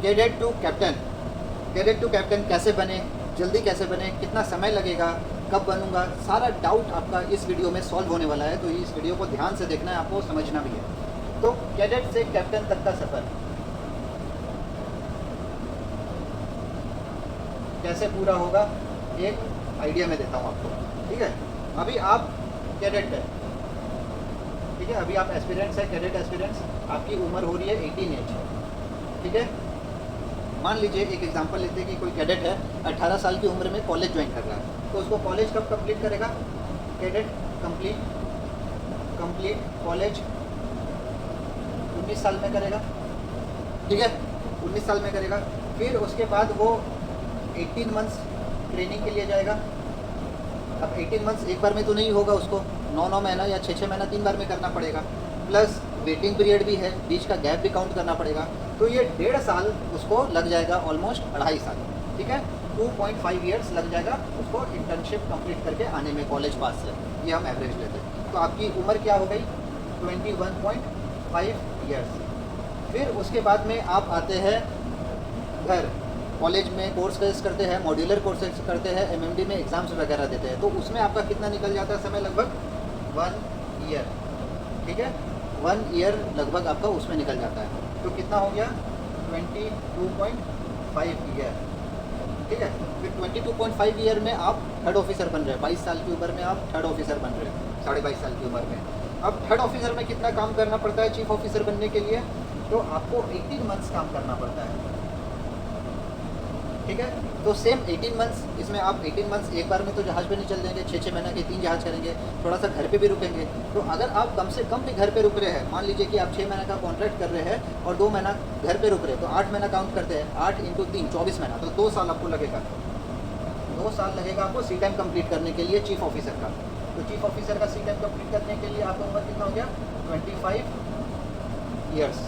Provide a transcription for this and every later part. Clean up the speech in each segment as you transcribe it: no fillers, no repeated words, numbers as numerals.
Cadet to captain, cadet to captain कैसे बने, जल्दी कैसे बने, कितना समय लगेगा, कब बनूंगा, सारा डाउट आपका इस वीडियो में सॉल्व होने वाला है। तो इस वीडियो को ध्यान से देखना है, आपको समझना भी है। तो कैडेट से कैप्टन तक का सफ़र कैसे पूरा होगा, एक आइडिया मैं देता हूँ आपको। ठीक है, अभी आप कैडेट है, ठीक है, अभी आप एस्पिरेंट्स है, कैडेट एस्पिरेंट्स, आपकी उम्र हो रही है 18 एज। ठीक है, मान लीजिए एक एग्जांपल लेते हैं कि कोई कैडेट है, 18 साल की उम्र में कॉलेज ज्वाइन कर रहा है, तो उसको कॉलेज कब कंप्लीट करेगा? कैडेट कंप्लीट कॉलेज 19 साल में करेगा। ठीक है, 19 साल में करेगा। फिर उसके बाद वो 18 मंथ्स ट्रेनिंग के लिए जाएगा। अब 18 मंथ्स एक बार में तो नहीं होगा, उसको 9 महीना या 6 महीना 3 बार में करना पड़ेगा, प्लस वेटिंग पीरियड भी है, बीच का गैप भी काउंट करना पड़ेगा। तो ये 1.5 साल उसको लग जाएगा, ऑलमोस्ट 2.5 साल। ठीक है, 2.5 ईयर्स लग जाएगा उसको इंटर्नशिप कंप्लीट करके आने में कॉलेज पास से। ये हम एवरेज लेते हैं। तो आपकी उम्र क्या हो गई? 21.5 ईयर्स। फिर उसके बाद में आप आते हैं घर, कॉलेज में कोर्स करते हैं, मॉड्यूलर कोर्सेज करते हैं, एमएमडी में एग्ज़ाम्स वगैरह देते हैं। तो उसमें आपका कितना निकल जाता है समय? लगभग 1 ईयर। ठीक है, 1 ईयर लगभग आपका उसमें निकल जाता है। तो कितना हो गया? 22.5 ईयर। ठीक है, फिर 22.5 ईयर में आप थर्ड ऑफिसर बन रहे हैं। 22 साल की उम्र में आप थर्ड ऑफिसर बन रहे हैं, 22.5 साल की उम्र में। अब थर्ड ऑफिसर में कितना काम करना पड़ता है चीफ ऑफिसर बनने के लिए? तो आपको 18 मंथ्स काम करना पड़ता है। ठीक है, तो सेम 18 मंथ्स, इसमें आप 18 मंथ्स एक बार में तो जहाज़ पे नहीं चल जाएंगे, 6 महीना के 3 जहाज़ करेंगे, थोड़ा सा घर पे भी रुकेंगे। तो अगर आप कम से कम भी घर पे रुक रहे हैं, मान लीजिए कि आप 6 महीने का कॉन्ट्रैक्ट कर रहे हैं और 2 महीना घर पे रुक रहे हैं, तो 8 महीना काउंट करते हैं, 8 × 3 24 महीना, तो 2 साल आपको लगेगा। 2 साल लगेगा आपको सी टाइम कम्प्लीट करने के लिए चीफ ऑफिसर का। तो चीफ ऑफिसर का सी टाइम कम्प्लीट करने के लिए आपका उम्र कितना हो गया? 25 ईयर्स।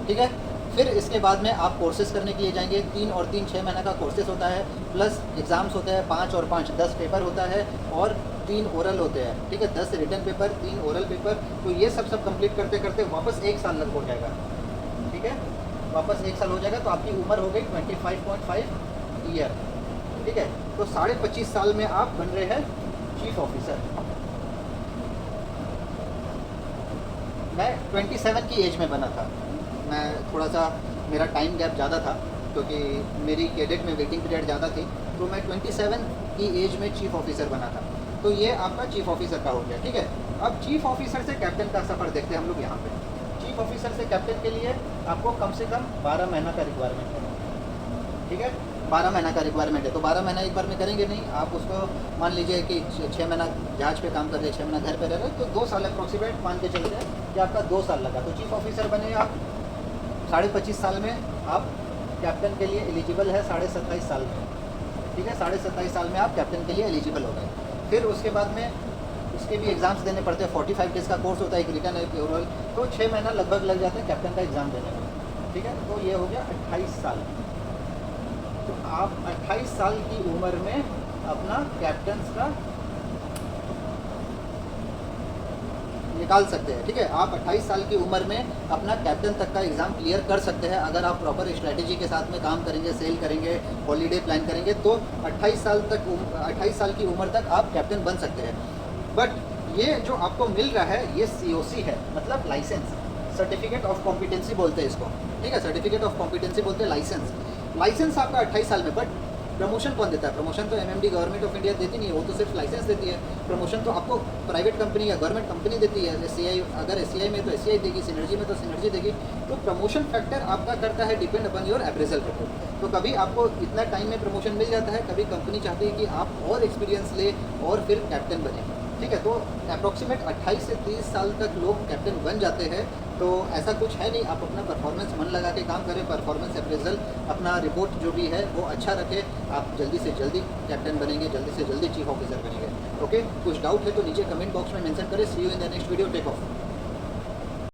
ठीक है, फिर इसके बाद में आप कोर्सेज करने के लिए जाएंगे। 3 और 3 6 महीने का कोर्सेज होता है, प्लस एग्ज़ाम्स होते हैं 5 और 5 10 पेपर होता है, और 3 ओरल होते हैं। ठीक है, 10 रिटन पेपर, 3 ओरल पेपर। तो ये सब कंप्लीट करते करते वापस 1 साल लग हो जाएगा। ठीक है, वापस 1 साल हो जाएगा, तो आपकी उम्र हो गई 25.5 ईयर। ठीक है, तो 25.5 साल में आप बन रहे हैं चीफ ऑफिसर। मैं 27 की एज में बना था। मैं थोड़ा सा, मेरा टाइम गैप ज़्यादा था क्योंकि मेरी कैडेट में वेटिंग पीरियड ज़्यादा थी, तो मैं 27 की एज में चीफ ऑफिसर बना था। तो ये आपका चीफ ऑफिसर का हो गया। ठीक है, अब चीफ ऑफिसर से कैप्टन का सफ़र देखते हैं हम लोग यहाँ पे। चीफ ऑफिसर से कैप्टन के लिए आपको कम से कम 12 महीना का रिक्वायरमेंट है। ठीक है, 12 महीना का रिक्वायरमेंट है। तो 12 महीना एक बार में करेंगे नहीं, आप उसको मान लीजिए कि 6 महीना जहाज़ पे काम कर रहे हैं, 6 महीना घर पे रह रहे हैं, तो 2 साल अप्रोक्सीमेट मान के चलते हैं कि आपका 2 साल लगा। तो चीफ ऑफिसर बने आप 25.5 साल में, आप कैप्टन के लिए एलिजिबल है 27.5 साल में। ठीक है, 27.5 साल में आप कैप्टन के लिए एलिजिबल हो गए। फिर उसके बाद में उसके भी एग्ज़ाम्स देने पड़ते हैं। 45 डेज़ का कोर्स होता है, एक रिटर्न एक ओरल, तो 6 महीना लगभग लग जाते हैं कैप्टन का एग्ज़ाम देने में। ठीक है, तो ये हो गया 28 साल। तो आप 28 साल की उम्र में अपना कैप्टन्स का निकाल सकते हैं। ठीक है, आप 28 साल की उम्र में अपना कैप्टन तक का एग्ज़ाम क्लियर कर सकते हैं अगर आप प्रॉपर स्ट्रेटेजी के साथ में काम करेंगे, सेल करेंगे, हॉलीडे प्लान करेंगे, तो 28 साल की उम्र तक आप कैप्टन बन सकते हैं। बट ये जो आपको मिल रहा है ये COC है, मतलब लाइसेंस, सर्टिफिकेट ऑफ कॉम्पिटेंसी बोलते हैं इसको। ठीक है, सर्टिफिकेट ऑफ कॉम्पिटेंसी बोलते हैं लाइसेंस आपका 28 साल में। बट प्रमोशन कौन देता है? प्रमोशन तो MMD गवर्नमेंट ऑफ इंडिया देती नहीं है, वो तो सिर्फ लाइसेंस देती है। प्रमोशन तो आपको प्राइवेट कंपनी या गवर्नमेंट कंपनी देती है। SCI, अगर SCI में तो SCI देगी, सिनर्जी में तो सिनर्जी देगी। तो प्रमोशन फैक्टर आपका करता है depend upon your appraisal report. तो कभी आपको इतना टाइम में प्रमोशन मिल जाता है, कभी कंपनी चाहती है कि आप और एक्सपीरियंस ले और फिर कैप्टन बने। ठीक है, तो अप्रॉक्सीमेट 28 से 30 साल तक लोग कैप्टन बन जाते हैं। तो ऐसा कुछ है नहीं, आप अपना परफॉर्मेंस मन लगा के काम करें, परफॉर्मेंस अप्रेजल, अपना रिपोर्ट जो भी है वो अच्छा रखें, आप जल्दी से जल्दी कैप्टन बनेंगे, जल्दी से जल्दी चीफ ऑफिसर बनेंगे। ओके, कुछ डाउट है तो नीचे कमेंट बॉक्स में मेंशन करें। See you in the next video, take of.